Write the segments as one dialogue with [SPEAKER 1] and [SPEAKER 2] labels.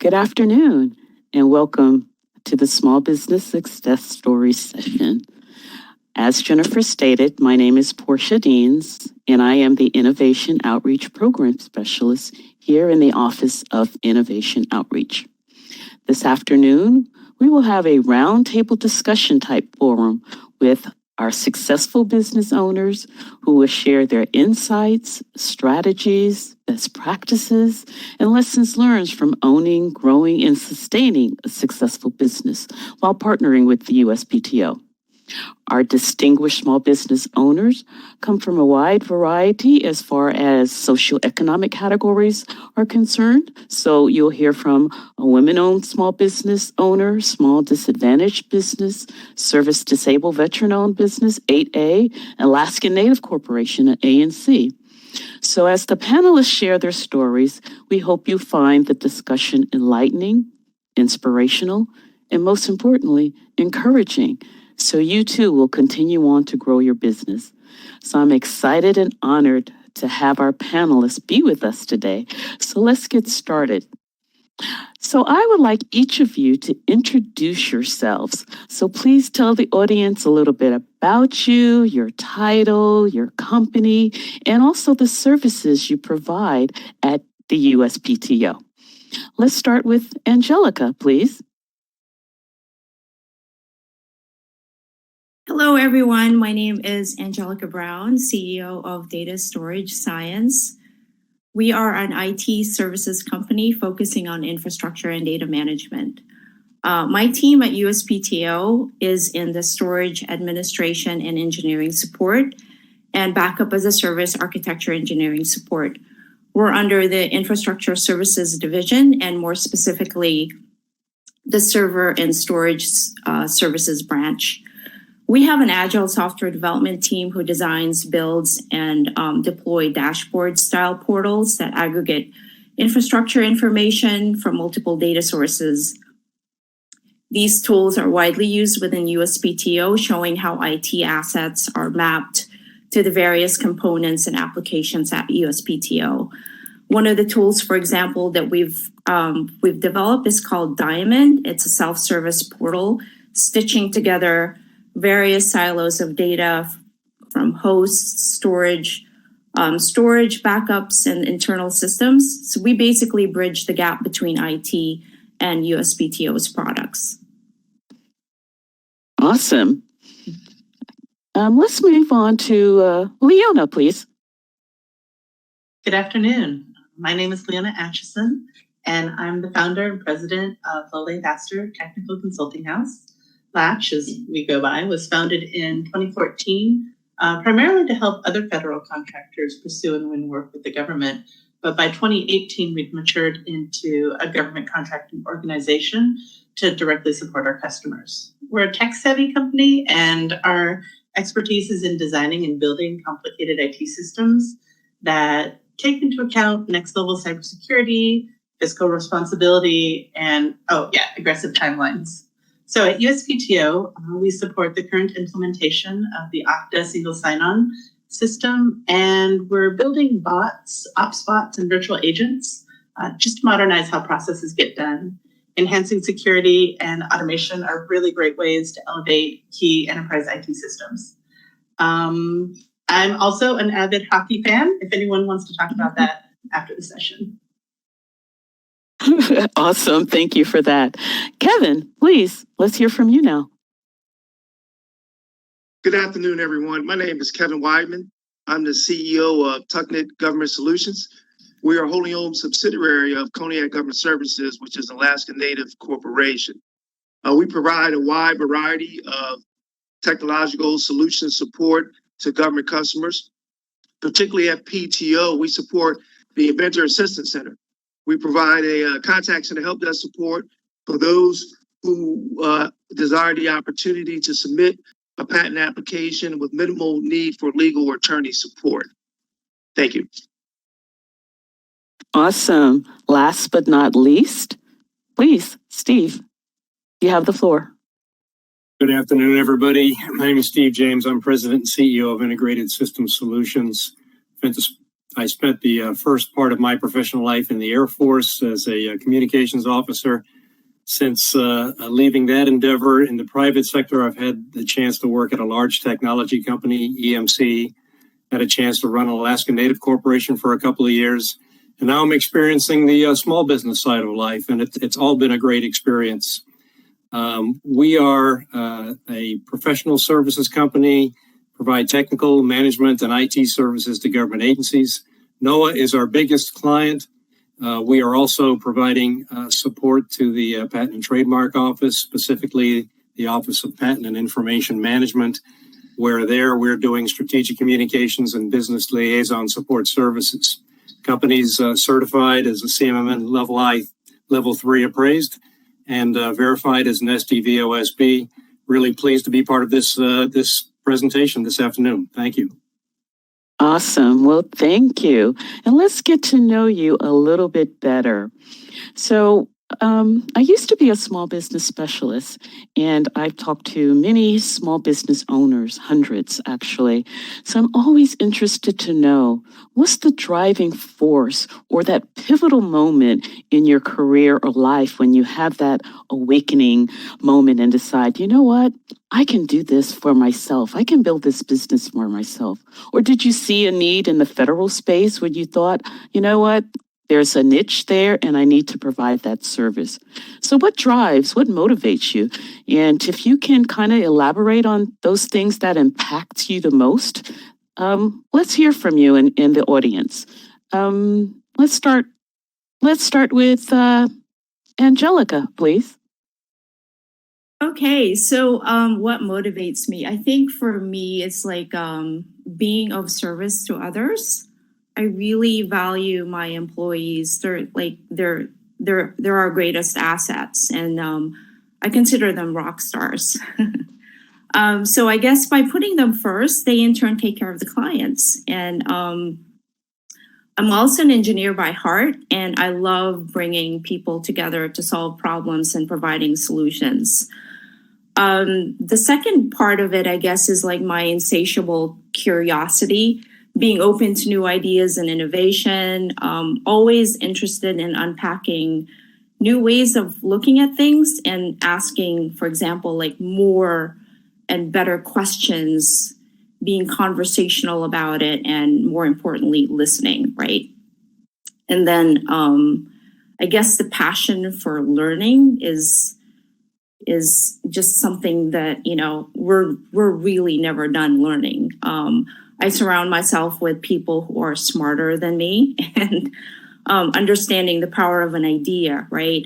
[SPEAKER 1] Good afternoon, and welcome to the Small Business Success Stories session. As Jennifer stated, my name is Portia Deans, and I am the Innovation Outreach Program Specialist here in the Office of Innovation Outreach. This afternoon, we will have a roundtable discussion type forum with our successful business owners who will share their insights, strategies, best practices, and lessons learned from owning, growing, and sustaining a successful business while partnering with the USPTO. Our distinguished small business owners come from a wide variety as far as socioeconomic categories are concerned. So you'll hear from a women-owned small business owner, small disadvantaged business, service disabled veteran-owned business, 8A, Alaskan Native Corporation, and ANC. So as the panelists share their stories, we hope you find the discussion enlightening, inspirational, and most importantly, encouraging, so you too will continue on to grow your business. So I'm excited and honored to have our panelists be with us today. So let's get started. So I would like each of you to introduce yourselves. So please tell the audience a little bit about you, your title, your company, and also the services you provide at the USPTO. Let's start with Angelica, please.
[SPEAKER 2] Hello, everyone. My name is Angelica Brown, CEO of Data Storage Science. We are an IT services company focusing on infrastructure and data management. My team at USPTO is in the storage administration and engineering support and backup as a service architecture engineering support. We're under the infrastructure services division and more specifically, the server and storage services branch. We have an agile software development team who designs, builds, and deploy dashboard-style portals that aggregate infrastructure information from multiple data sources. These tools are widely used within USPTO, showing how IT assets are mapped to the various components and applications at USPTO. One of the tools, for example, that we've developed is called Diamond. It's a self-service portal stitching together various silos of data from hosts, storage, backups, and internal systems. So we basically bridge the gap between IT and USPTO's products.
[SPEAKER 1] Awesome. Let's move on to Leona, please.
[SPEAKER 3] Good afternoon. My name is Leona Atchison, and I'm the founder and president of Lowell Vaster Technical Consulting House. Latch, as we go by, was founded in 2014, primarily to help other federal contractors pursue and win work with the government. But by 2018, we'd matured into a government contracting organization to directly support our customers. We're a tech-savvy company, and our expertise is in designing and building complicated IT systems that take into account next-level cybersecurity, fiscal responsibility, and, aggressive timelines. So at USPTO, we support the current implementation of the Okta single sign-on system, and we're building bots, ops bots, and virtual agents just to modernize how processes get done. Enhancing security and automation are really great ways to elevate key enterprise IT systems. I'm also an avid hockey fan, if anyone wants to talk about that after the session.
[SPEAKER 1] Awesome. Thank you for that. Kevin, please, let's hear from you now.
[SPEAKER 4] Good afternoon, everyone. My name is Kevin Weidman. I'm the CEO of TUCNET Government Solutions. We are a wholly owned subsidiary of Cognac Government Services, which is Alaska Native Corporation. We provide a wide variety of technological solution support to government customers. Particularly at PTO, we support the Inventor Assistance Center. We provide a contact center help desk support for those who desire the opportunity to submit a patent application with minimal need for legal or attorney support. Thank you.
[SPEAKER 1] Awesome. Last but not least, please, Steve, you have the floor.
[SPEAKER 5] Good afternoon, everybody. My name is Steve James. I'm President and CEO of Integrated System Solutions. I spent the first part of my professional life in the Air Force as a communications officer. Since leaving that endeavor in the private sector, I've had the chance to work at a large technology company, EMC, had a chance to run Alaska Native Corporation for a couple of years. And now I'm experiencing the small business side of life, and it's all been a great experience. We are a professional services company, provide technical, management, and IT services to government agencies. NOAA is our biggest client. We are also providing support to the Patent and Trademark Office, specifically the Office of Patent and Information Management, where we're doing strategic communications and business liaison support services. Companies certified as a CMMN Level 3 appraised and verified as an SDVOSB. Really pleased to be part of this presentation this afternoon. Thank you.
[SPEAKER 1] Awesome. Well, thank you. And let's get to know you a little bit better. So I used to be a small business specialist, and I've talked to many small business owners, hundreds actually. So I'm always interested to know, what's the driving force or that pivotal moment in your career or life when you have that awakening moment and decide, you know what, I can do this for myself. I can build this business for myself. Or did you see a need in the federal space where you thought, you know what, there's a niche there and I need to provide that service? So what motivates you? And if you can kind of elaborate on those things that impact you the most, let's hear from you in the audience. Let's start with Angelica, please.
[SPEAKER 2] Okay, so what motivates me? I think for me, it's like being of service to others. I really value my employees. They're our greatest assets, and I consider them rock stars. So I guess by putting them first, they in turn take care of the clients. And I'm also an engineer by heart, and I love bringing people together to solve problems and providing solutions. The second part of it, I guess, is like my insatiable curiosity, being open to new ideas and innovation, always interested in unpacking new ways of looking at things and asking, for example, like more and better questions, being conversational about it, and more importantly, listening, right? And then I guess the passion for learning is just something that, you know, we're really never done learning. I surround myself with people who are smarter than me and understanding the power of an idea, right?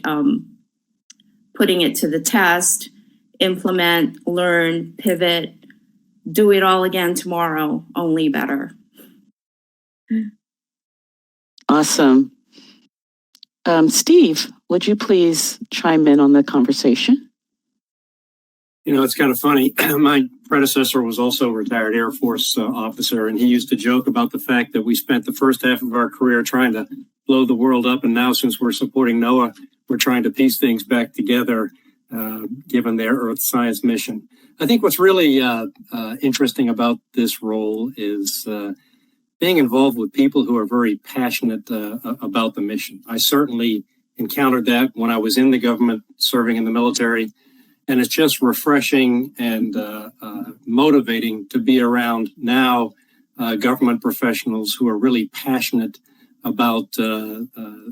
[SPEAKER 2] Putting it to the test, implement, learn, pivot, do it all again tomorrow, only better.
[SPEAKER 1] Awesome. Steve, would you please chime in on the conversation?
[SPEAKER 5] You know, it's kind of funny. My predecessor was also a retired Air Force officer, and he used to joke about the fact that we spent the first half of our career trying to blow the world up, and now since we're supporting NOAA, we're trying to piece things back together, given their Earth science mission. I think what's really interesting about this role is being involved with people who are very passionate about the mission. I certainly encountered that when I was in the government, serving in the military. And it's just refreshing and motivating to be around now government professionals who are really passionate about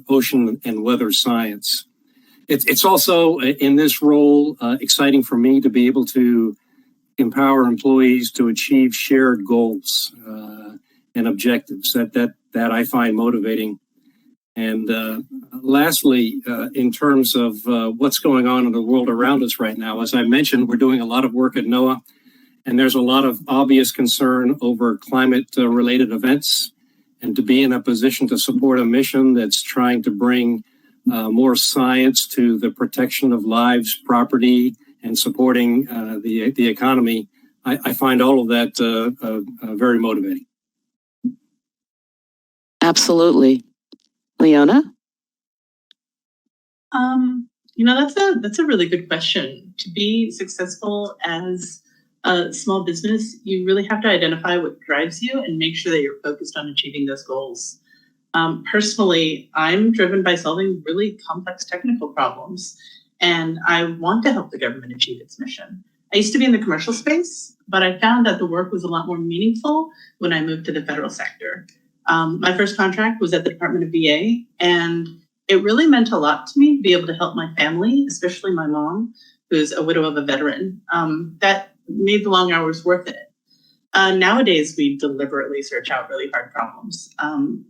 [SPEAKER 5] ocean and weather science. It's also in this role exciting for me to be able to empower employees to achieve shared goals and objectives that I find motivating. And lastly, in terms of what's going on in the world around us right now, as I mentioned, we're doing a lot of work at NOAA, and there's a lot of obvious concern over climate-related events. And to be in a position to support a mission that's trying to bring more science to the protection of lives, property, and supporting the economy, I find all of that very motivating.
[SPEAKER 1] Absolutely. Leona?
[SPEAKER 3] You know, that's a really good question. To be successful as small business, you really have to identify what drives you and make sure that you're focused on achieving those goals. Personally, I'm driven by solving really complex technical problems, and I want to help the government achieve its mission. I used to be in the commercial space, but I found that the work was a lot more meaningful when I moved to the federal sector. My first contract was at the Department of VA, and it really meant a lot to me to be able to help my family, especially my mom, who's a widow of a veteran. That made the long hours worth it. Nowadays, we deliberately search out really hard problems.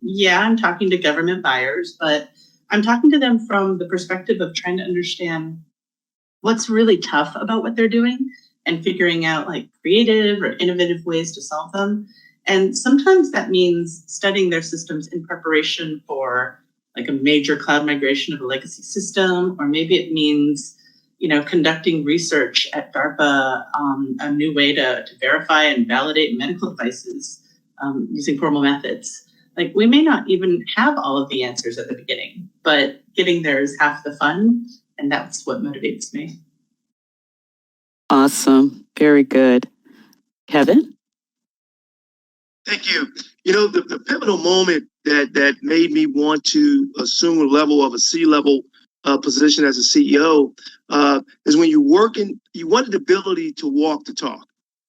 [SPEAKER 3] Yeah, I'm talking to government buyers, but I'm talking to them from the perspective of trying to understand what's really tough about what they're doing and figuring out like creative or innovative ways to solve them. And sometimes that means studying their systems in preparation for like a major cloud migration of a legacy system, or maybe it means conducting research at DARPA on a new way to verify and validate medical devices using formal methods. Like, we may not even have all of the answers at the beginning, but getting there is half the fun, and that's what motivates me.
[SPEAKER 1] Awesome. Very good. Kevin?
[SPEAKER 4] Thank you. The pivotal moment that made me want to assume a level of a C-level position as a CEO is when you wanted the ability to walk the talk.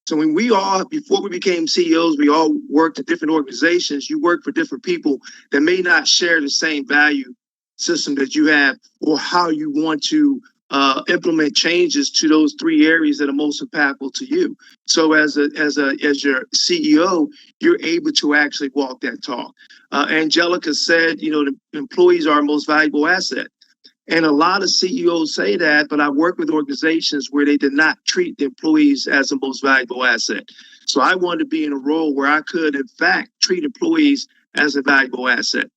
[SPEAKER 4] So when before we became CEOs, we all worked at different organizations. You work for different people that may not share the same value system that you have, or how you want to implement changes to those three areas that are most impactful to you. So as your CEO, you're able to actually walk that talk. Angelica said, the employees are our most valuable asset. And a lot of CEOs say that, but I've worked with organizations where they did not treat the employees as the most valuable asset. So I wanted to be in a role where I could, in fact, treat employees as a valuable asset.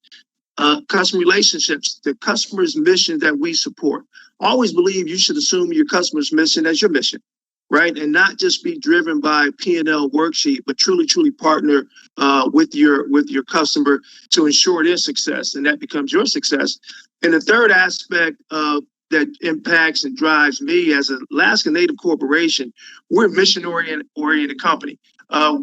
[SPEAKER 4] Customer relationships, the customer's mission that we support. Always believe you should assume your customer's mission as your mission, right? And not just be driven by P&L worksheet, but truly partner with your customer to ensure their success, and that becomes your success. And the third aspect that impacts and drives me as an Alaska Native corporation, we're a mission-oriented company. Our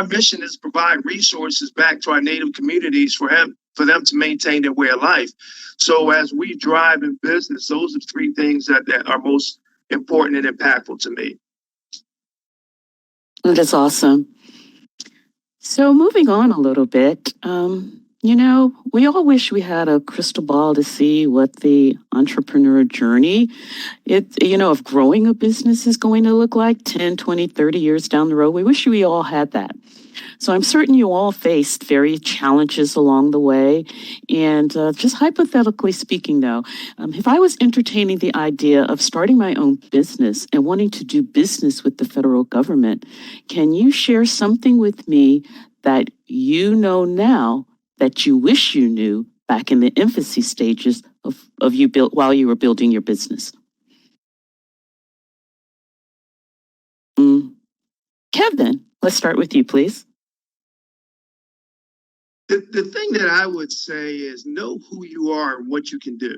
[SPEAKER 4] mission is to provide resources back to our Native communities for them to maintain their way of life. So as we drive in business, those are three things that are most important and impactful to me.
[SPEAKER 1] That is awesome. So moving on a little bit, we all wish we had a crystal ball to see what the entrepreneur journey, of growing a business is going to look like 10, 20, 30 years down the road. We wish we all had that. So I'm certain you all faced various challenges along the way. And just hypothetically speaking, though, if I was entertaining the idea of starting my own business and wanting to do business with the federal government, can you share something with me that you know now that you wish you knew back in the infancy stages of you built while you were building your business? Kevin, let's start with you, please.
[SPEAKER 4] The thing that I would say is know who you are and what you can do,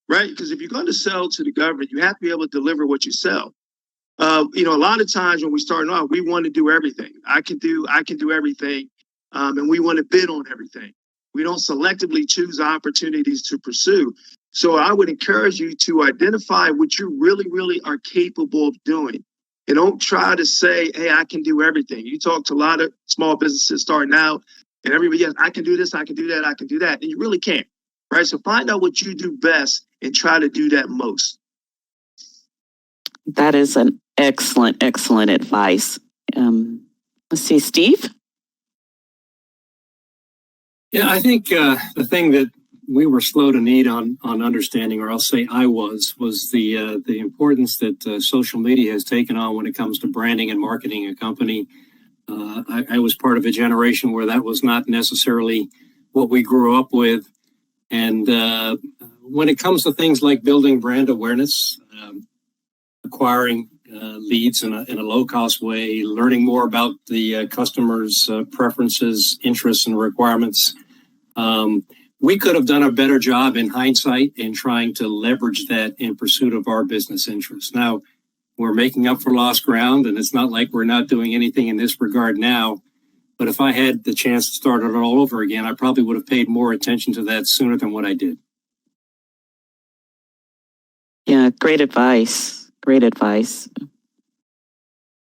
[SPEAKER 4] right? Because if you're going to sell to the government, you have to be able to deliver what you sell. A lot of times when we start off, we want to do everything. I can do everything, and we want to bid on everything. We don't selectively choose opportunities to pursue. So I would encourage you to identify what you really are capable of doing. And don't try to say, hey, I can do everything. You talk to a lot of small businesses starting out, and everybody, yes, I can do this, I can do that, I can do that. And you really can't, right? So find out what you do best and try to do that most.
[SPEAKER 1] That is an excellent advice. Let's see, Steve?
[SPEAKER 5] Yeah, I think the thing that we were slow to need on understanding, or I'll say I was the importance that social media has taken on when it comes to branding and marketing a company. I was part of a generation where that was not necessarily what we grew up with. And when it comes to things like building brand awareness, acquiring leads in a low-cost way, learning more about the customer's preferences, interests, and requirements, we could have done a better job in hindsight in trying to leverage that in pursuit of our business interests. Now, we're making up for lost ground, and it's not like we're not doing anything in this regard now. But if I had the chance to start it all over again, I probably would have paid more attention to that sooner than what I did.
[SPEAKER 1] Yeah, great advice. Great advice.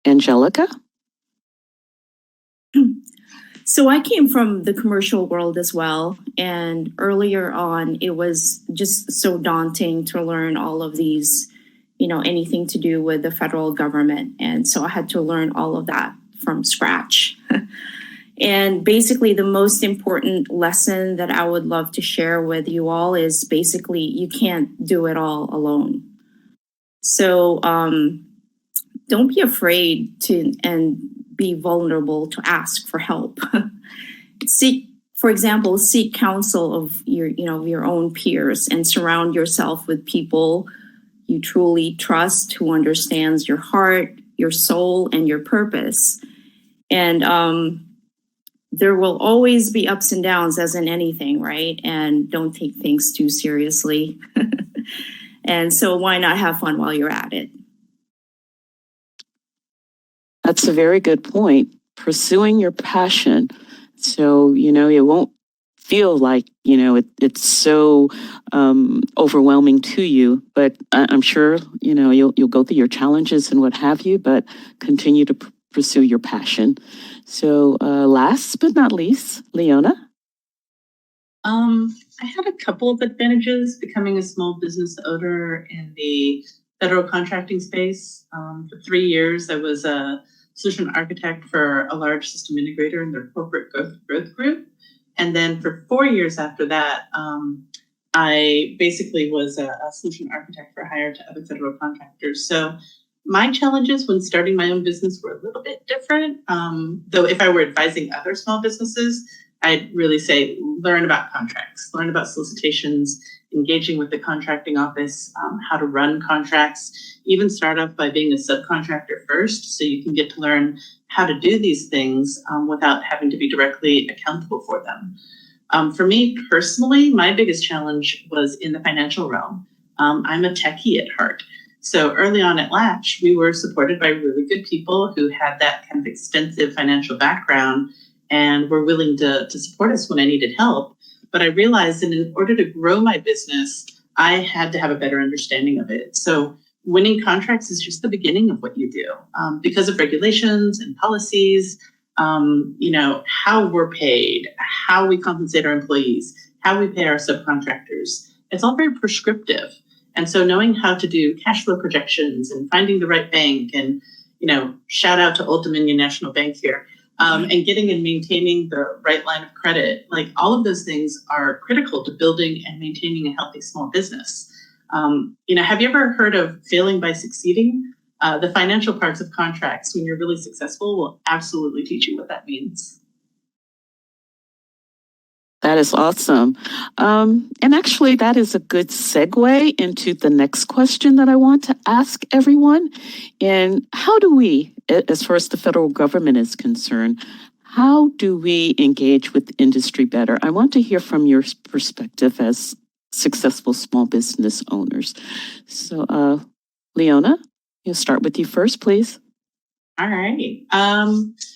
[SPEAKER 1] Angelica?
[SPEAKER 2] So I came from the commercial world as well. And earlier on, it was just so daunting to learn all of these, anything to do with the federal government. And so I had to learn all of that from scratch. And basically, the most important lesson that I would love to share with you all is basically you can't do it all alone. So don't be afraid to and be vulnerable to ask for help. Seek counsel of your own peers and surround yourself with people you truly trust who understands your heart, your soul, and your purpose. And there will always be ups and downs as in anything, right? And don't take things too seriously. And so why not have fun while you're at it?
[SPEAKER 1] That's a very good point. Pursuing your passion. So, it won't feel like, it's so overwhelming to you, but I'm sure, you'll go through your challenges and what have you, but continue to pursue your passion. So last but not least, Leona.
[SPEAKER 3] I had a couple of advantages becoming a small business owner in the federal contracting space. For 3 years, I was a solution architect for a large system integrator in their corporate growth group. And then for 4 years after that, I basically was a solution architect for hire to other federal contractors. So my challenges when starting my own business were a little bit different. Though if I were advising other small businesses, I'd really say learn about contracts, learn about solicitations, engaging with the contracting office, how to run contracts, even start off by being a subcontractor first so you can get to learn how to do these things without having to be directly accountable for them. For me personally, my biggest challenge was in the financial realm. I'm a techie at heart. So early on at Latch, we were supported by really good people who had that kind of extensive financial background and were willing to support us when I needed help. But I realized that in order to grow my business, I had to have a better understanding of it. So winning contracts is just the beginning of what you do. Because of regulations and policies, how we're paid, how we compensate our employees, how we pay our subcontractors, it's all very prescriptive. And so knowing how to do cash flow projections and finding the right bank and, shout out to Old Dominion National Bank here, and getting and maintaining the right line of credit, like all of those things are critical to building and maintaining a healthy small business. Have you ever heard of failing by succeeding? The financial parts of contracts, when you're really successful, will absolutely teach you what that means.
[SPEAKER 1] That is awesome. And actually, that is a good segue into the next question that I want to ask everyone. And how do we, as far as the federal government is concerned, how do we engage with industry better? I want to hear from your perspective as successful small business owners. So, Leona, we'll start with you first, please.
[SPEAKER 3] All right.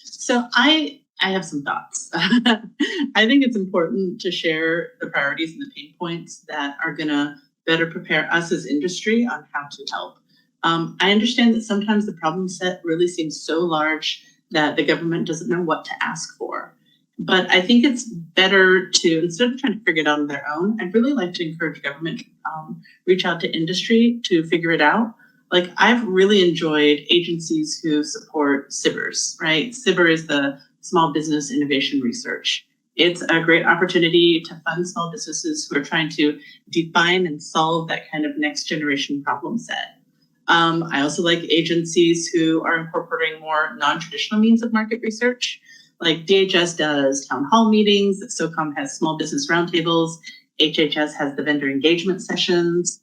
[SPEAKER 3] So I have some thoughts. I think it's important to share the priorities and the pain points that are going to better prepare us as industry on how to help. I understand that sometimes the problem set really seems so large that the government doesn't know what to ask for. But I think it's better to, instead of trying to figure it out on their own, I'd really like to encourage government to reach out to industry to figure it out. Like I've really enjoyed agencies who support SBIRs, right? SBIR is the Small Business Innovation Research. It's a great opportunity to fund small businesses who are trying to define and solve that kind of next generation problem set. I also like agencies who are incorporating more non-traditional means of market research, like DHS does town hall meetings, SOCOM has small business roundtables, HHS has the vendor engagement sessions.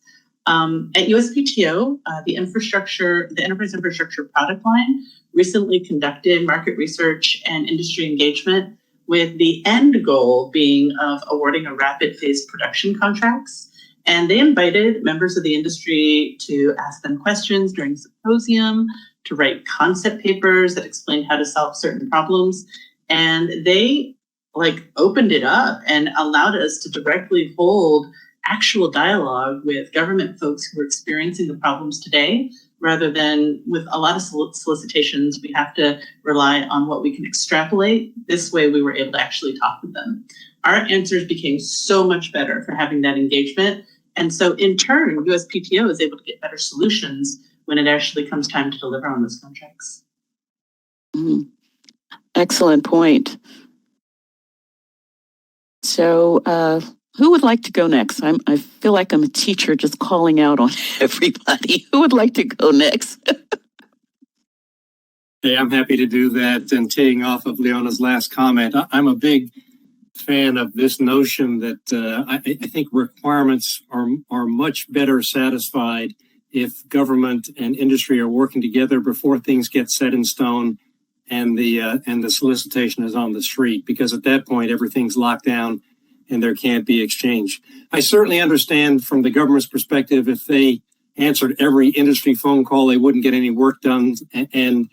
[SPEAKER 3] At USPTO, the Enterprise Infrastructure product line recently conducted market research and industry engagement with the end goal being of awarding a rapid phase production contracts. And they invited members of the industry to ask them questions during the symposium, to write concept papers that explained how to solve certain problems. And they opened it up and allowed us to directly hold actual dialogue with government folks who are experiencing the problems today, rather than with a lot of solicitations, we have to rely on what we can extrapolate. This way, we were able to actually talk with them. Our answers became so much better for having that engagement. And so in turn, USPTO is able to get better solutions when it actually comes time to deliver on those contracts.
[SPEAKER 1] Mhm. Excellent point. So, who would like to go next? I feel like I'm a teacher just calling out on everybody. Who would like to go next?
[SPEAKER 5] Hey, I'm happy to do that. And teeing off of Leona's last comment, I'm a big fan of this notion that I think requirements are much better satisfied if government and industry are working together before things get set in stone and the solicitation is on the street, because at that point everything's locked down and there can't be exchange. I certainly understand from the government's perspective, if they answered every industry phone call, they wouldn't get any work done. And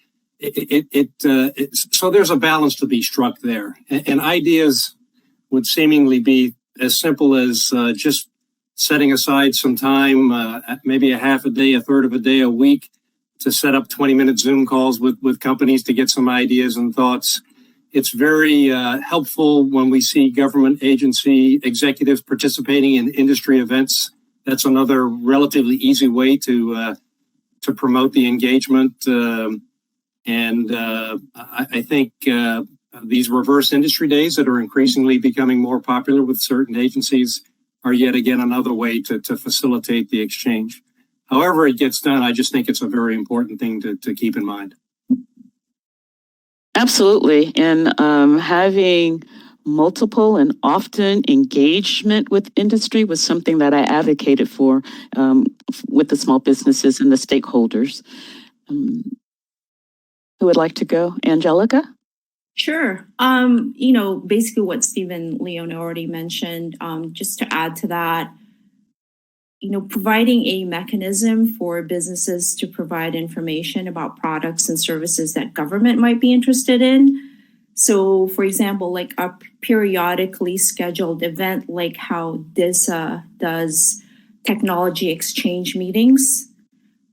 [SPEAKER 5] so there's a balance to be struck there. And ideas would seemingly be as simple as just setting aside some time, maybe a half a day, a third of a day, a week, to set up 20-minute Zoom calls with companies to get some ideas and thoughts. It's very helpful when we see government agency executives participating in industry events. That's another relatively easy way to promote the engagement. I think these reverse industry days that are increasingly becoming more popular with certain agencies are yet again another way to facilitate the exchange. However it gets done, I just think it's a very important thing to keep in mind.
[SPEAKER 1] Absolutely. And having multiple and often engagement with industry was something that I advocated for with the small businesses and the stakeholders. Who would like to go? Angelica?
[SPEAKER 2] Sure. Basically what Stephen Leona already mentioned, just to add to that, providing a mechanism for businesses to provide information about products and services that government might be interested in. So, for example, like a periodically scheduled event, like how DISA does technology exchange meetings,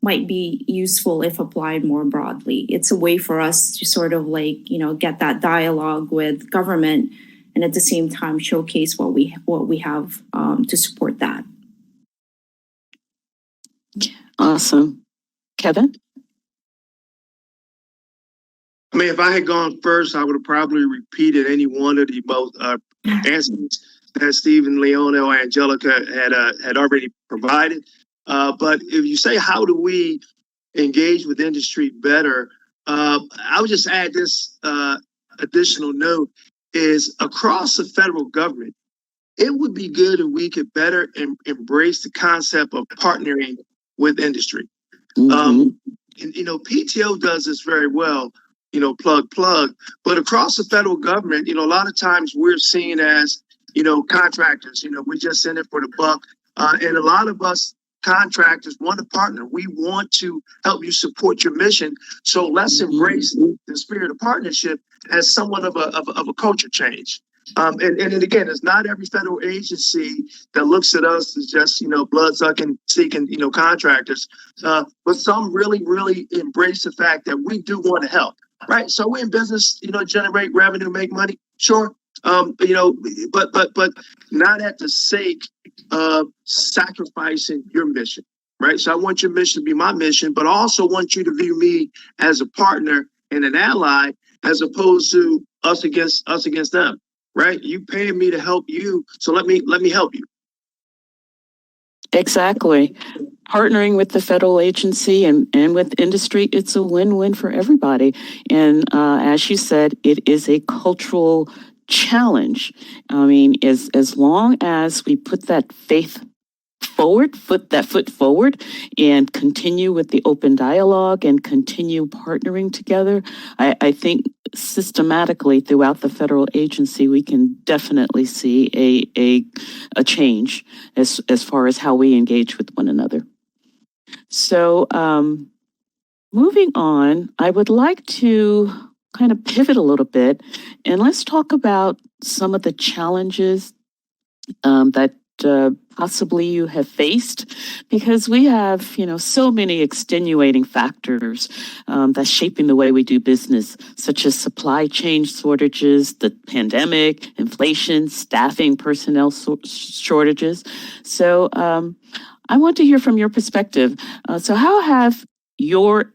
[SPEAKER 2] might be useful if applied more broadly. It's a way for us to sort of get that dialogue with government, and at the same time showcase what we have to support that.
[SPEAKER 1] Awesome. Kevin?
[SPEAKER 4] I mean, if I had gone first, I would have probably repeated any one of the both answers that Stephen, Leona, or Angelica had already provided. But if you say, how do we engage with industry better? I would just add this additional note is across the federal government, it would be good if we could better embrace the concept of partnering with industry.
[SPEAKER 1] Mm-hmm.
[SPEAKER 4] PTO does this very well, plug. But across the federal government, a lot of times we're seen as, contractors, we're just in it for the buck. And a lot of us contractors want to partner. We want to help you support your mission. So let's embrace the spirit of partnership as somewhat of a culture change. And again, it's not every federal agency that looks at us as just, blood-sucking, seeking, contractors. But some really, really embrace the fact that we do want to help, right? So we're in business, generate revenue, make money, sure. But not at the sake of sacrificing your mission, right? So I want your mission to be my mission, but I also want you to view me as a partner and an ally, as opposed to us against them, right? You paying me to help you, so let me help you.
[SPEAKER 1] Exactly. Partnering with the federal agency and with industry, it's a win-win for everybody. And as you said, it is a cultural challenge. I mean, as long as we put that faith foot forward and continue with the open dialogue and continue partnering together. I think systematically throughout the federal agency, we can definitely see a change as far as how we engage with one another. So moving on, I would like to kind of pivot a little bit and let's talk about some of the challenges that possibly you have faced, because we have, so many extenuating factors that's shaping the way we do business, such as supply chain shortages, the pandemic, inflation, staffing, personnel shortages. So I want to hear from your perspective. So how have your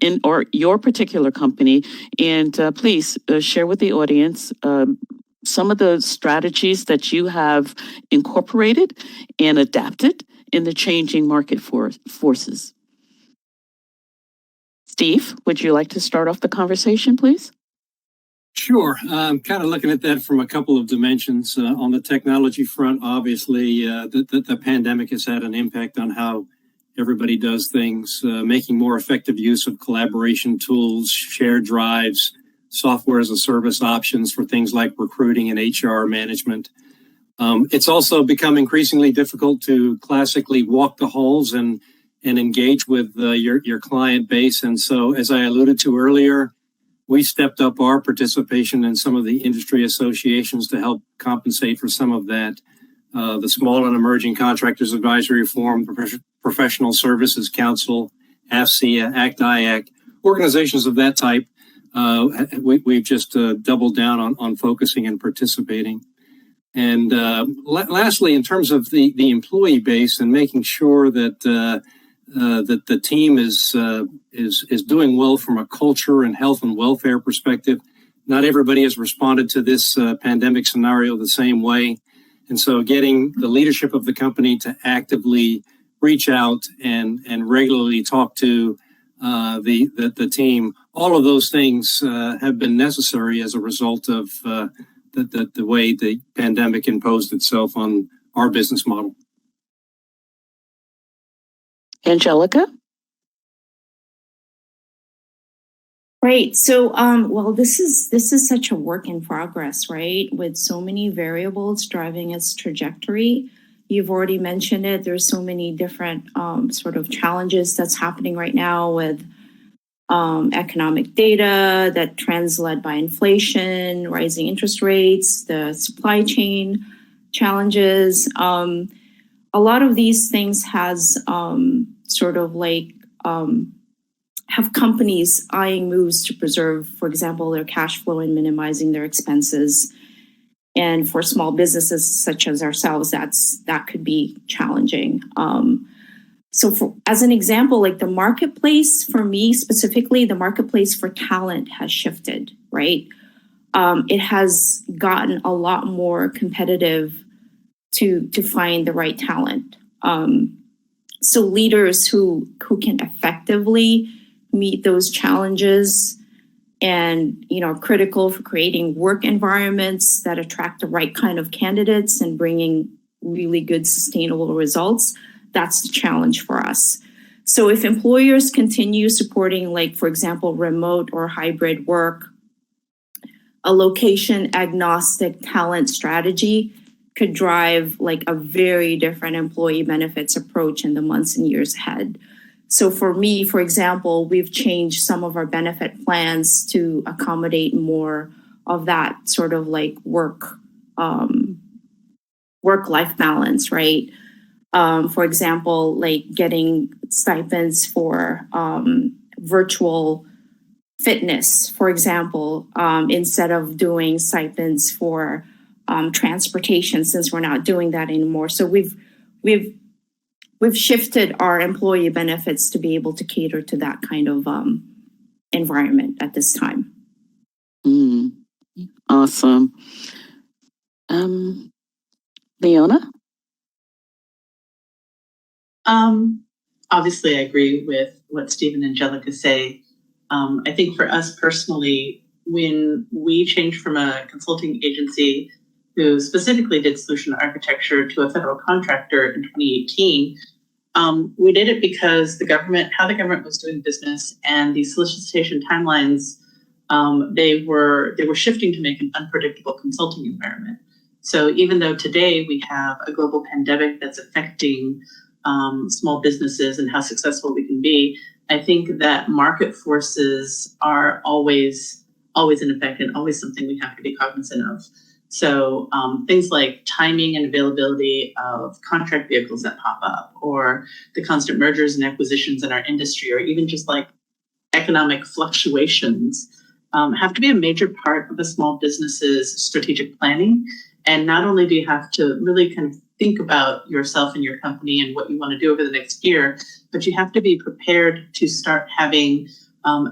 [SPEAKER 1] particular company, and please share with the audience some of the strategies that you have incorporated and adapted in the changing market forces. Steve, would you like to start off the conversation, please?
[SPEAKER 5] Sure. I'm kind of looking at that from a couple of dimensions. On the technology front, obviously, the pandemic has had an impact on how everybody does things, making more effective use of collaboration tools, shared drives, software as a service options for things like recruiting and HR management. It's also become increasingly difficult to classically walk the halls and engage with your client base. And so, as I alluded to earlier, we stepped up our participation in some of the industry associations to help compensate for some of that. The Small and Emerging Contractors Advisory Forum, Professional Services Council, AFCEA, ACT-IAC, organizations of that type. We've just doubled down on focusing and participating. And lastly, in terms of the employee base and making sure that that the team is doing well from a culture and health and welfare perspective. Not everybody has responded to this pandemic scenario the same way. And so getting the leadership of the company to actively reach out and regularly talk to the team, all of those things have been necessary as a result of the way the pandemic imposed itself on our business model.
[SPEAKER 1] Angelica?
[SPEAKER 2] Right. So, well, this is such a work in progress, right? With so many variables driving its trajectory. You've already mentioned it. There's so many different sort of challenges that's happening right now with economic data, that trends led by inflation, rising interest rates, the supply chain challenges. A lot of these things has sort of like have companies eyeing moves to preserve, for example, their cash flow and minimizing their expenses. And for small businesses such as ourselves, that could be challenging. So as an example, like the marketplace for me specifically, the marketplace for talent has shifted, right? It has gotten a lot more competitive to find the right talent. So leaders who can effectively meet those challenges and, are critical for creating work environments that attract the right kind of candidates and bringing really good sustainable results. That's the challenge for us. So if employers continue supporting, like, for example, remote or hybrid work, a location agnostic talent strategy could drive like a very different employee benefits approach in the months and years ahead. So for me, for example, we've changed some of our benefit plans to accommodate more of that sort of like work-life balance, right? For example, like getting stipends for virtual fitness, for example, instead of doing stipends for transportation, since we're not doing that anymore. So we've shifted our employee benefits to be able to cater to that kind of environment at this time.
[SPEAKER 1] Awesome. Leona?
[SPEAKER 3] Obviously, I agree with what Steve and Angelica say. I think for us personally, when we changed from a consulting agency who specifically did solution architecture to a federal contractor in 2018, We did it because how the government was doing business and the solicitation timelines, they were shifting to make an unpredictable consulting environment. So even though today we have a global pandemic that's affecting small businesses and how successful we can be, I think that market forces are always in effect and always something we have to be cognizant of. So things like timing and availability of contract vehicles that pop up, or the constant mergers and acquisitions in our industry, or even just like economic fluctuations, have to be a major part of a small business's strategic planning. And not only do you have to really kind of think about yourself and your company and what you want to do over the next year, but you have to be prepared to start having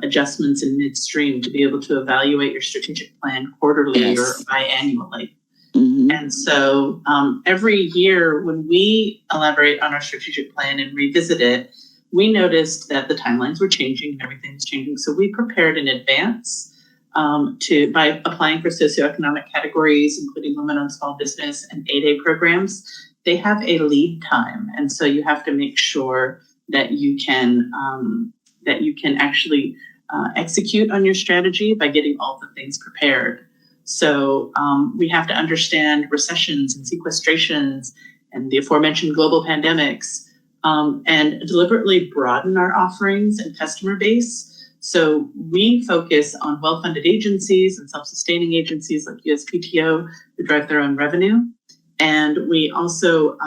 [SPEAKER 3] adjustments in midstream to be able to evaluate your strategic plan quarterly or biannually.
[SPEAKER 1] Mm-hmm.
[SPEAKER 3] And so every year when we elaborate on our strategic plan and revisit it, we noticed that the timelines were changing and everything's changing. So we prepared in advance by applying for socioeconomic categories, including women-owned small business and 8A programs. They have a lead time, and so you have to make sure that you can actually execute on your strategy by getting all the things prepared. So we have to understand recessions and sequestrations and the aforementioned global pandemics, and deliberately broaden our offerings and customer base. So we focus on well-funded agencies and self-sustaining agencies like USPTO who drive their own revenue. And we also,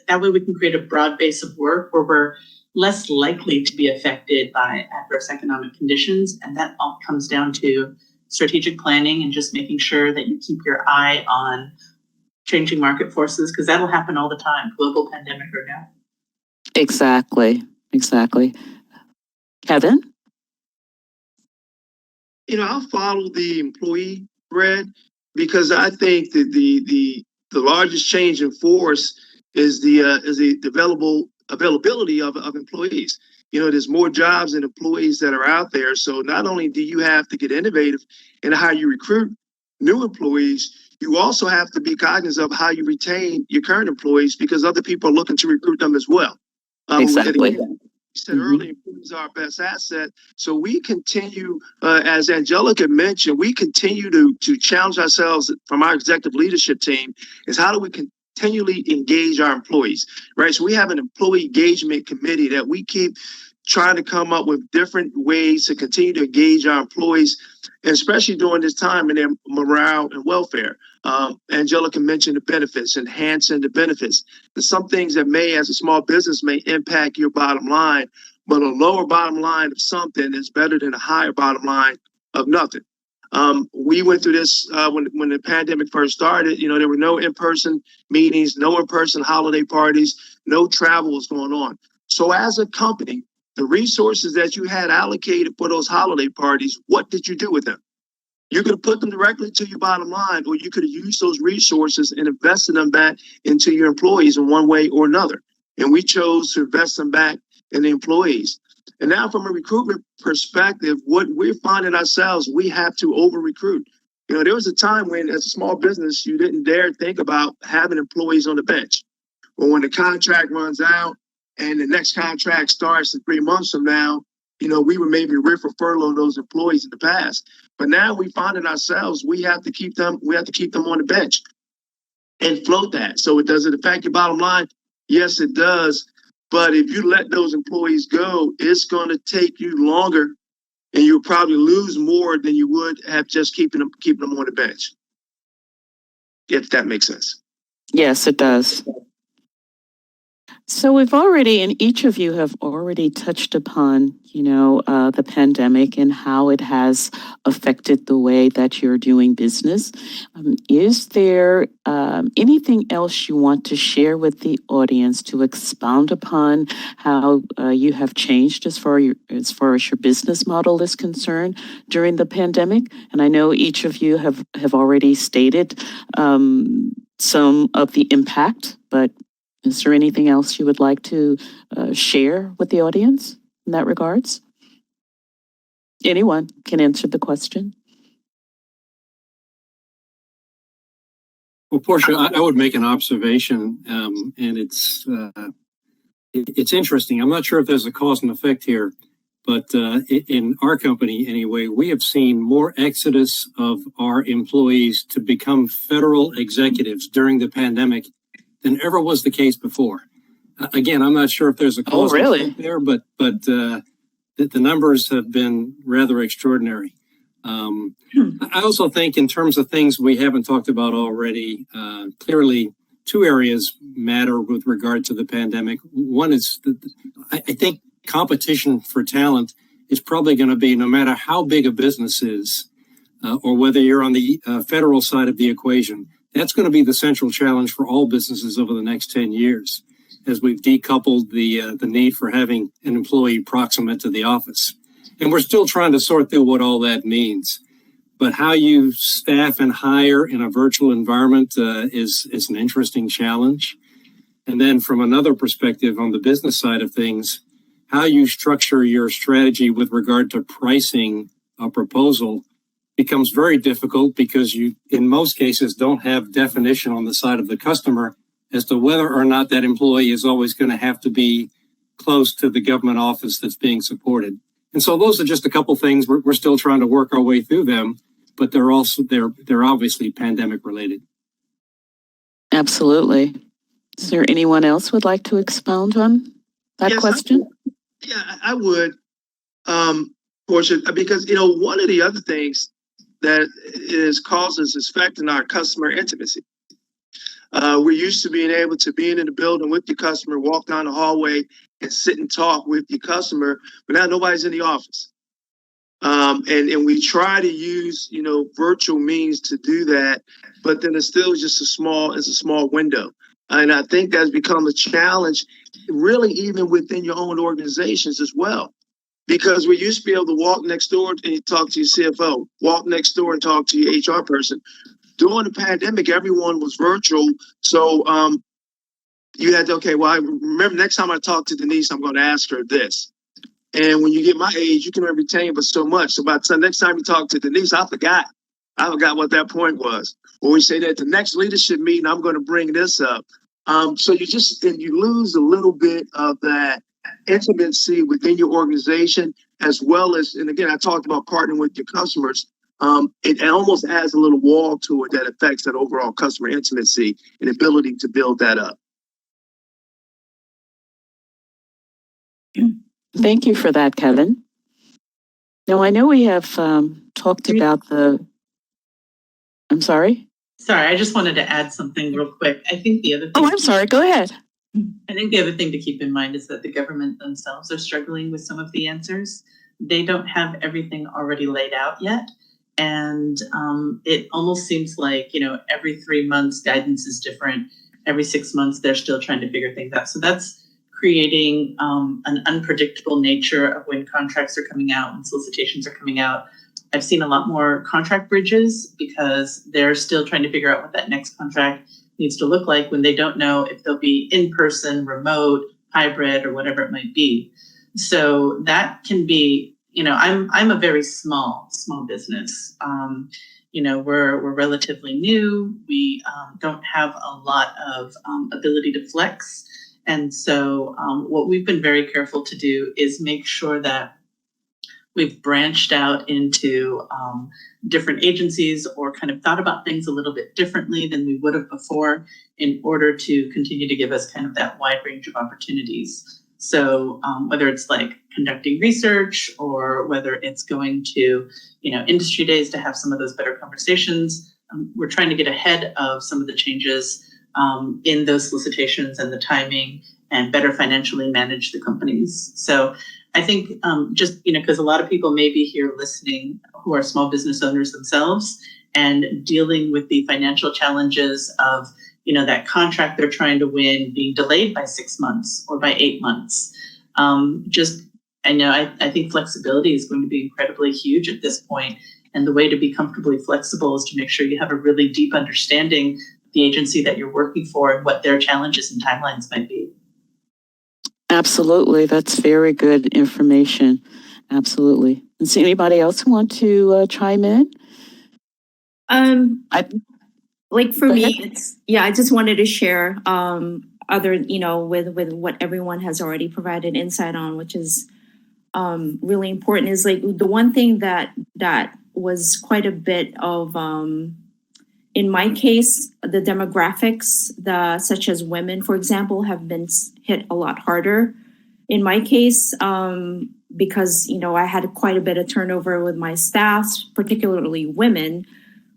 [SPEAKER 3] that way we can create a broad base of work where we're less likely to be affected by adverse economic conditions. And that all comes down to strategic planning and just making sure that you keep your eye on changing market forces, because that'll happen all the time, global pandemic or not.
[SPEAKER 1] Exactly. Kevin?
[SPEAKER 4] I'll follow the employee thread because I think that the largest change in force is the availability of employees. There's more jobs and employees that are out there. So not only do you have to get innovative in how you recruit new employees, you also have to be cognizant of how you retain your current employees because other people are looking to recruit them as well.
[SPEAKER 1] Exactly.
[SPEAKER 4] You said earlier, employees are our best asset. So we continue, as Angelica mentioned, we continue to challenge ourselves from our executive leadership team is how do we continually engage our employees, right? So we have an employee engagement committee that we keep trying to come up with different ways to continue to engage our employees, especially during this time in their morale and welfare. Angelica mentioned the benefits, enhancing the benefits. There's some things that may, as a small business, may impact your bottom line, but a lower bottom line of something is better than a higher bottom line of nothing. We went through this when the pandemic first started. There were no in-person meetings, no in-person holiday parties, no travel was going on. So as a company, the resources that you had allocated for those holiday parties, what did you do with them? You could have put them directly to your bottom line, or you could have used those resources and invested them back into your employees in one way or another. And we chose to invest them back in the employees. And now from a recruitment perspective, what we're finding ourselves, we have to over-recruit. There was a time when, as a small business, you didn't dare think about having employees on the bench. But when the contract runs out and the next contract starts in 3 months from now, we were maybe riff or furlough those employees in the past. But now we find in ourselves, we have to keep them on the bench and float that. So does it affect your bottom line? Yes, it does. But if you let those employees go, it's going to take you longer and you'll probably lose more than you would have just keeping them on the bench. If that makes sense.
[SPEAKER 1] Yes, it does. So and each of you have already touched upon, the pandemic and how it has affected the way that you're doing business. Is there anything else you want to share with the audience to expound upon how you have changed as far as your business model is concerned during the pandemic? And I know each of you have already stated some of the impact, but is there anything else you would like to share with the audience in that regards? Anyone can answer the question.
[SPEAKER 5] Well, Portia, I would make an observation, and it's it's interesting. I'm not sure if there's a cause and effect here, but in our company anyway, we have seen more exodus of our employees to become federal executives during the pandemic than ever was the case before. Again, I'm not sure if there's a cause and effect there, but the numbers have been rather extraordinary. I also think in terms of things we haven't talked about already, clearly two areas matter with regard to the pandemic. One is, I think competition for talent is probably going to be, no matter how big a business is, or whether you're on the federal side of the equation, that's going to be the central challenge for all businesses over the next 10 years, as we've decoupled the need for having an employee proximate to the office. And we're still trying to sort through what all that means. But how you staff and hire in a virtual environment is an interesting challenge. And then from another perspective, on the business side of things, how you structure your strategy with regard to pricing a proposal becomes very difficult, because you, in most cases, don't have definition on the side of the customer as to whether or not that employee is always going to have to be close to the government office that's being supported. And so those are just a couple things. We're still trying to work our way through them, but they're obviously pandemic related.
[SPEAKER 1] Absolutely. Is there anyone else would like to expound on that question?
[SPEAKER 4] Yeah, I would, Portia, because, one of the other things that causes effect in our customer intimacy. We're used to being able to be in the building with your customer, walk down the hallway and sit and talk with your customer, but now nobody's in the office. And we try to use, virtual means to do that, but then it's still just a small window. And I think that's become a challenge, really, even within your own organizations as well. Because we used to be able to walk next door and talk to your CFO, walk next door and talk to your HR person. During the pandemic, everyone was virtual. So you had to, okay, well, I remember next time I talk to Denise, I'm going to ask her this. And when you get my age, you can only retain but so much. So by the next time you talk to Denise, I forgot what that point was. Or we say that at the next leadership meeting, I'm going to bring this up. So you lose a little bit of that intimacy within your organization, as well as, and again, I talked about partnering with your customers. It almost adds a little wall to it that affects that overall customer intimacy and ability to build that up.
[SPEAKER 1] Thank you for that, Kevin. Now, I know we have talked about I'm sorry?
[SPEAKER 3] Sorry, I just wanted to add something real quick. I think the other thing.
[SPEAKER 1] Oh, I'm sorry. Go ahead.
[SPEAKER 3] I think the other thing to keep in mind is that the government themselves are struggling with some of the answers. They don't have everything already laid out yet. And it almost seems like, every 3 months guidance is different. Every 6 months, they're still trying to figure things out. So that's creating an unpredictable nature of when contracts are coming out, when solicitations are coming out. I've seen a lot more contract bridges because they're still trying to figure out what that next contract needs to look like when they don't know if they'll be in person, remote, hybrid, or whatever it might be. So that can be, I'm a very small business. We're relatively new. We don't have a lot of ability to flex. And so what we've been very careful to do is make sure that we've branched out into different agencies, or kind of thought about things a little bit differently than we would have before, in order to continue to give us kind of that wide range of opportunities. So whether it's like conducting research, or whether it's going to, industry days to have some of those better conversations, we're trying to get ahead of some of the changes in those solicitations and the timing, and better financially manage the companies. So I think because a lot of people may be here listening who are small business owners themselves, and dealing with the financial challenges of, that contract they're trying to win being delayed by 6 months or by 8 months. I think flexibility is going to be incredibly huge at this point. And the way to be comfortably flexible is to make sure you have a really deep understanding of the agency that you're working for and what their challenges and timelines might be.
[SPEAKER 1] Absolutely. That's very good information. Absolutely. Is there anybody else who want to chime in?
[SPEAKER 2] For me, I just wanted to share, other, with what everyone has already provided insight on, which is really important, is like the one thing that was quite a bit of, in my case, the demographics, such as women, for example, have been hit a lot harder. In my case, because I had quite a bit of turnover with my staff, particularly women,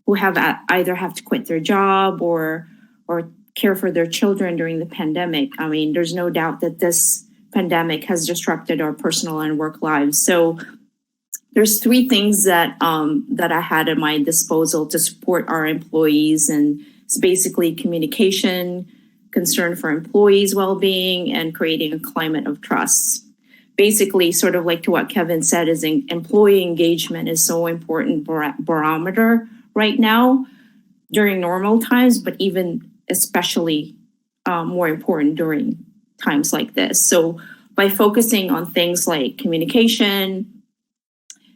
[SPEAKER 2] who have either have to quit their job or care for their children during the pandemic. I mean, there's no doubt that this pandemic has disrupted our personal and work lives. So there's three things that I had at my disposal to support our employees, and it's basically communication, concern for employees' well-being, and creating a climate of trust. Basically, sort of like to what Kevin said, is employee engagement is so important barometer right now during normal times, but even especially more important during times like this. So by focusing on things like communication,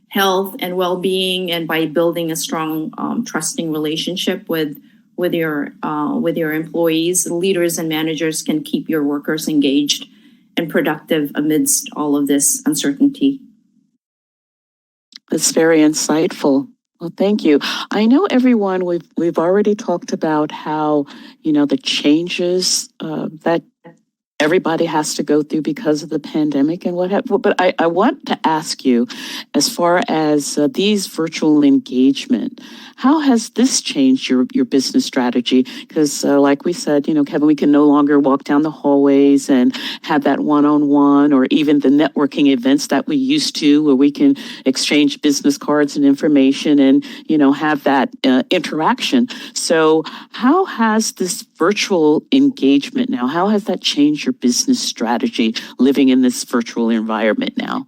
[SPEAKER 2] health, and well-being, and by building a strong, trusting relationship with your employees, leaders and managers can keep your workers engaged and productive amidst all of this uncertainty.
[SPEAKER 1] That's very insightful. Well, thank you. I know everyone, we've already talked about how, the changes that everybody has to go through because of the pandemic and what have you. But I want to ask you, as far as these virtual engagement, how has this changed your business strategy? Because like we said, Kevin, we can no longer walk down the hallways and have that one-on-one, or even the networking events that we used to, where we can exchange business cards and information and, have that interaction. So how has this virtual engagement now, how has that changed your business strategy living in this virtual environment now?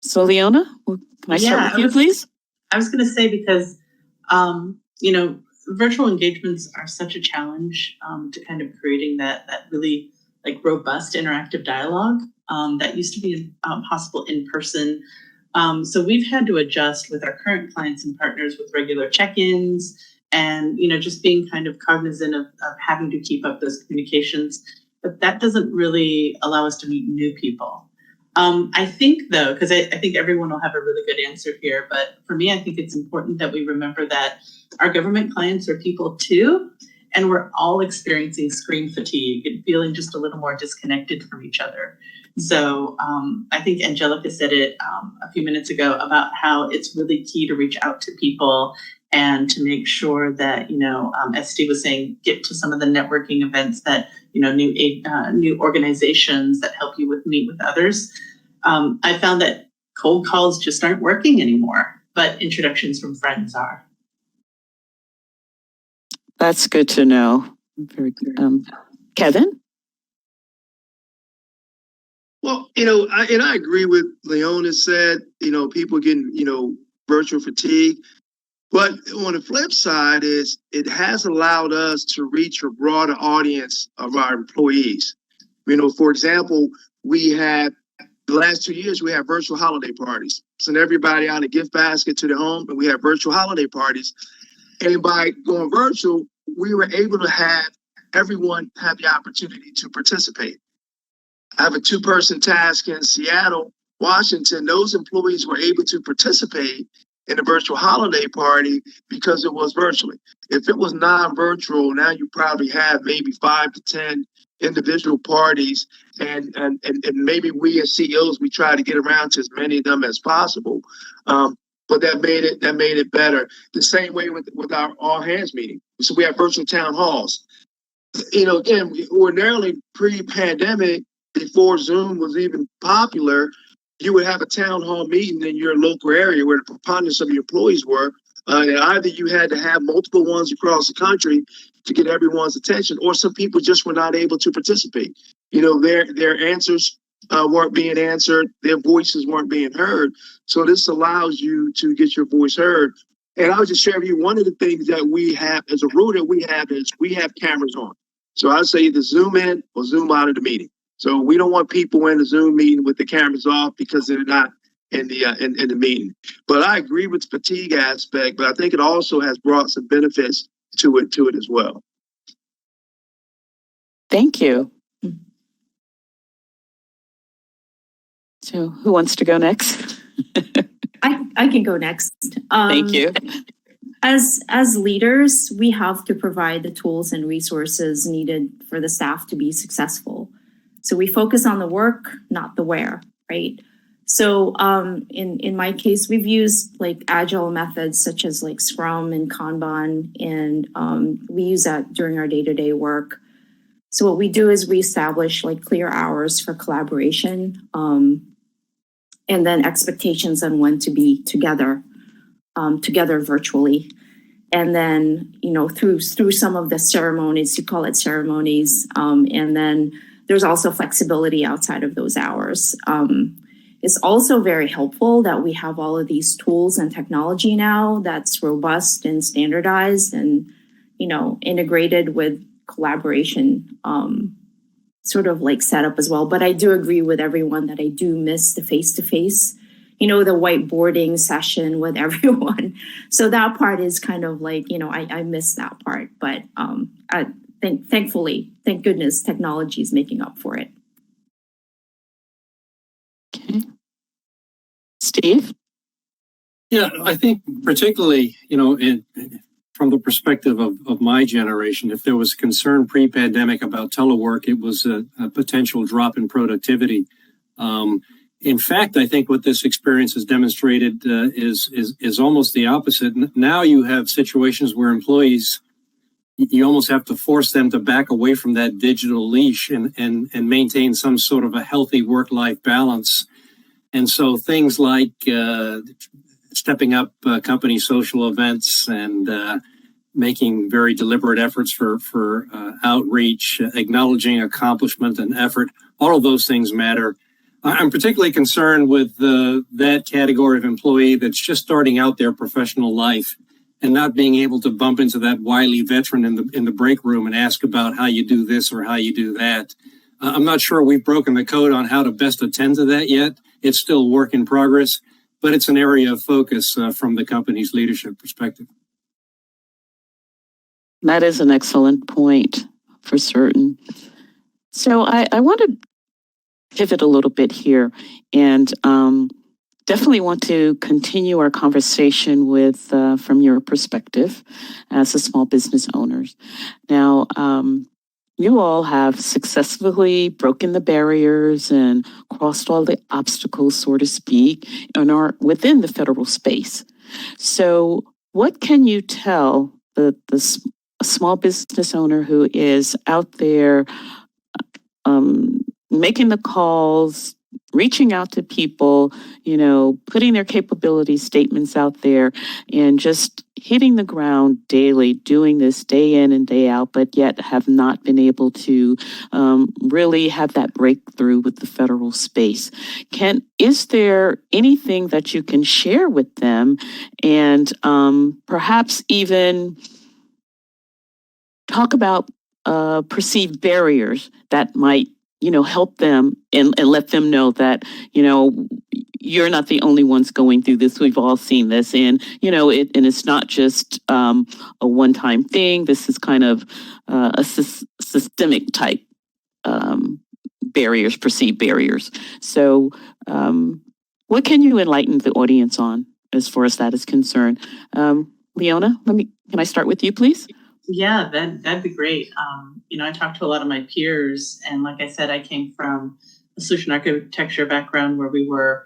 [SPEAKER 1] So Leona, can I start with you, please?
[SPEAKER 3] I was going to say, because, virtual engagements are such a challenge to kind of creating that really like robust interactive dialogue that used to be possible in person. So we've had to adjust with our current clients and partners with regular check-ins and, just being kind of cognizant of having to keep up those communications. But that doesn't really allow us to meet new people. I think, though, because I think everyone will have a really good answer here, but for me, I think it's important that we remember that our government clients are people too, and we're all experiencing screen fatigue and feeling just a little more disconnected from each other. So I think Angelica said it a few minutes ago about how it's really key to reach out to people and to make sure that, as Steve was saying, get to some of the networking events that, new organizations that help you meet with others. I found that cold calls just aren't working anymore, but introductions from friends are.
[SPEAKER 1] That's good to know. Very good. Kevin?
[SPEAKER 4] Well, I agree with Leona said, people getting, virtual fatigue. But on the flip side is it has allowed us to reach a broader audience of our employees. For example, we had the last 2 years, we have virtual holiday parties. Send everybody out a gift basket to their home, and we have virtual holiday parties. And by going virtual, we were able to have everyone have the opportunity to participate. I have a 2-person task in Seattle, Washington. Those employees were able to participate in a virtual holiday party because it was virtually. If it was non-virtual, now you probably have maybe 5 to 10 individual parties, and maybe we as CEOs, we try to get around to as many of them as possible. But that made it better. The same way with our all hands meeting. So we have virtual town halls. Again, ordinarily pre-pandemic, before Zoom was even popular, you would have a town hall meeting in your local area where the preponderance of your employees were. And either you had to have multiple ones across the country to get everyone's attention, or some people just were not able to participate. Their answers weren't being answered, their voices weren't being heard. So this allows you to get your voice heard. And I would just share with you, one of the things that we have as a rule that we have cameras on. So I say either zoom in or zoom out of the meeting. So we don't want people in the Zoom meeting with the cameras off because they're not in the meeting. But I agree with the fatigue aspect, but I think it also has brought some benefits to it as well.
[SPEAKER 1] Thank you. So who wants to go next?
[SPEAKER 2] I can go next.
[SPEAKER 1] Thank you.
[SPEAKER 2] As leaders, we have to provide the tools and resources needed for the staff to be successful. So we focus on the work, not the where, right? So in my case, we've used like agile methods such as like Scrum and Kanban, and we use that during our day-to-day work. So what we do is we establish like clear hours for collaboration, and then expectations on when to be together virtually. And then, you know, through some of the ceremonies, you call it ceremonies, and then there's also flexibility outside of those hours. It's also very helpful that we have all of these tools and technology now that's robust and standardized and, you know, integrated with collaboration sort of like setup as well. But I do agree with everyone that I do miss the face-to-face, you know, the whiteboarding session with everyone. So that part is kind of like, you know, I miss that part. But thankfully, thank goodness, technology is making up for it.
[SPEAKER 1] Okay. Steve?
[SPEAKER 5] Yeah, I think particularly, you know, from the perspective of my generation, if there was concern pre-pandemic about telework, it was a potential drop in productivity. In fact, I think what this experience has demonstrated is almost the opposite. Now you have situations where employees, you almost have to force them to back away from that digital leash and maintain some sort of a healthy work-life balance. And so things like stepping up company social events and making very deliberate efforts for outreach, acknowledging accomplishment and effort, all of those things matter. I'm particularly concerned with that category of employee that's just starting out their professional life and not being able to bump into that wily veteran in the break room and ask about how you do this or how you do that. I'm not sure we've broken the code on how to best attend to that yet. It's still work in progress, but it's an area of focus from the company's leadership perspective.
[SPEAKER 1] That is an excellent point for certain. So I want to pivot a little bit here and definitely want to continue our conversation with from your perspective as a small business owners. Now, you all have successfully broken the barriers and crossed all the obstacles, so to speak, and are within the federal space. So what can you tell the small business owner who is out there making the calls, reaching out to people, you know, putting their capability statements out there and just hitting the ground daily, doing this day in and day out, but yet have not been able to really have that breakthrough with the federal space? Is there anything that you can share with them and perhaps even talk about perceived barriers that might, you know, help them and let them know that, you know, you're not the only ones going through this. We've all seen this, and you know, and it's not just a one-time thing. This is kind of a systemic type barriers, perceived barriers. So, what can you enlighten the audience on as far as that is concerned? Leona, can I start with you, please?
[SPEAKER 3] Yeah, that'd be great. You know, I talked to a lot of my peers, and like I said, I came from a solution architecture background where we were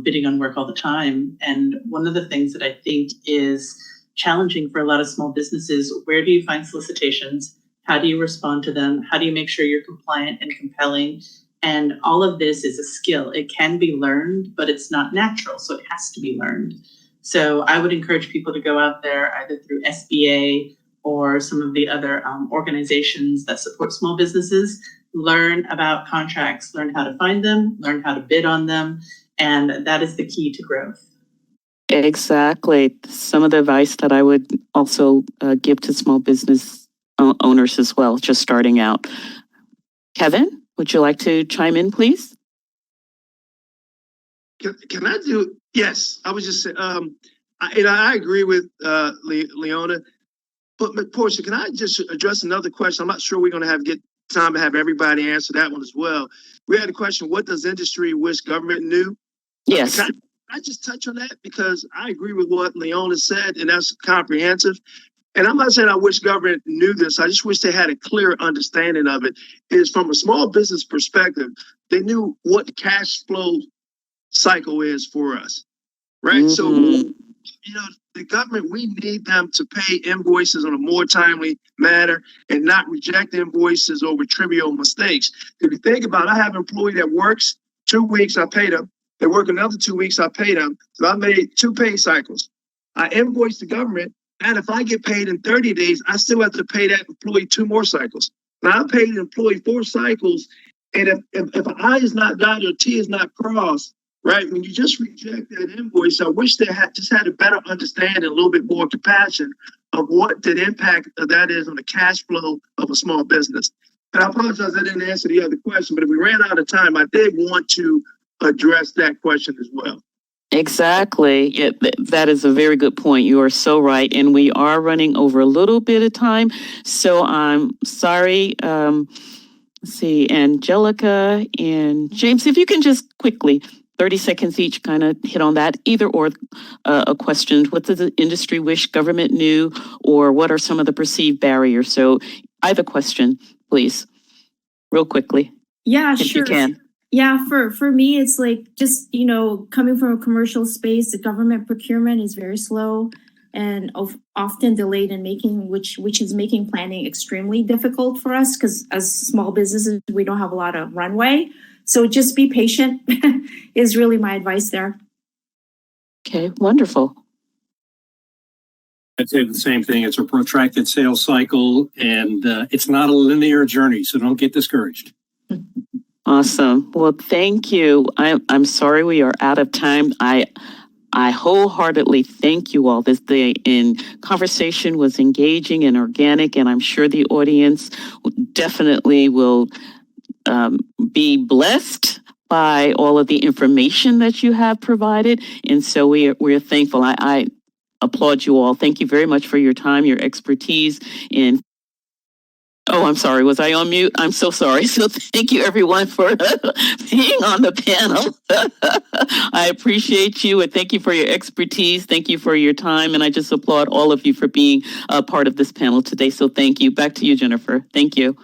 [SPEAKER 3] bidding on work all the time. And one of the things that I think is challenging for a lot of small businesses, where do you find solicitations? How do you respond to them? How do you make sure you're compliant and compelling? And all of this is a skill. It can be learned, but it's not natural, so it has to be learned. So I would encourage people to go out there either through SBA or some of the other organizations that support small businesses, learn about contracts, learn how to find them, learn how to bid on them, and that is the key to growth.
[SPEAKER 1] Exactly. Some of the advice that I would also give to small business owners as well, just starting out. Kevin, would you like to chime in, please?
[SPEAKER 4] Can I do? Yes, I was just saying, I agree with Leona. But Portia, can I just address another question? I'm not sure we're going to get time to have everybody answer that one as well. We had a question, what does industry wish government knew?
[SPEAKER 1] Yes.
[SPEAKER 4] Can I just touch on that? Because I agree with what Leona said, and that's comprehensive. And I'm not saying I wish government knew this. I just wish they had a clear understanding of it. Is from a small business perspective, they knew what the cash flow cycle is for us, right? So, the government, we need them to pay invoices on a more timely manner and not reject invoices over trivial mistakes. If you think about it, I have an employee that works 2 weeks, I pay them. They work another 2 weeks, I pay them. So I made 2 pay cycles. I invoice the government, and if I get paid in 30 days, I still have to pay that employee 2 more cycles. Now I paid the employee 4 cycles, and if an I is not dotted or T is not crossed, right? When you just reject that invoice, I wish they had a better understanding, a little bit more compassion of what the impact of that is on the cash flow of a small business. And I apologize, I didn't answer the other question, but if we ran out of time, I did want to address that question as well.
[SPEAKER 1] Exactly. That is a very good point. You are so right. And we are running over a little bit of time. So I'm sorry. Let's see, Angelica and James, if you can just quickly, 30 seconds each, kind of hit on that, either or a question. What does the industry wish government knew, or what are some of the perceived barriers? So either question, please, real quickly.
[SPEAKER 2] Yeah,
[SPEAKER 1] if
[SPEAKER 2] sure.
[SPEAKER 1] you can.
[SPEAKER 2] Yeah, for me, it's like just, coming from a commercial space, the government procurement is very slow and often delayed in making, which is making planning extremely difficult for us because as small businesses, we don't have a lot of runway. So just be patient is really my advice there.
[SPEAKER 1] Okay, wonderful.
[SPEAKER 5] I'd say the same thing. It's a protracted sales cycle, and it's not a linear journey, so don't get discouraged.
[SPEAKER 1] Awesome. Well, thank you. I'm sorry we are out of time. I wholeheartedly thank you all. This conversation was engaging and organic, and I'm sure the audience definitely will be blessed by all of the information that you have provided. And so we're thankful. I applaud you all. Thank you very much for your time, your expertise in. Oh, I'm sorry. Was I on mute? I'm so sorry. So thank you everyone for being on the panel. I appreciate you and thank you for your expertise. Thank you for your time. And I just applaud all of you for being a part of this panel today. So thank you. Back to you, Jennifer. Thank you.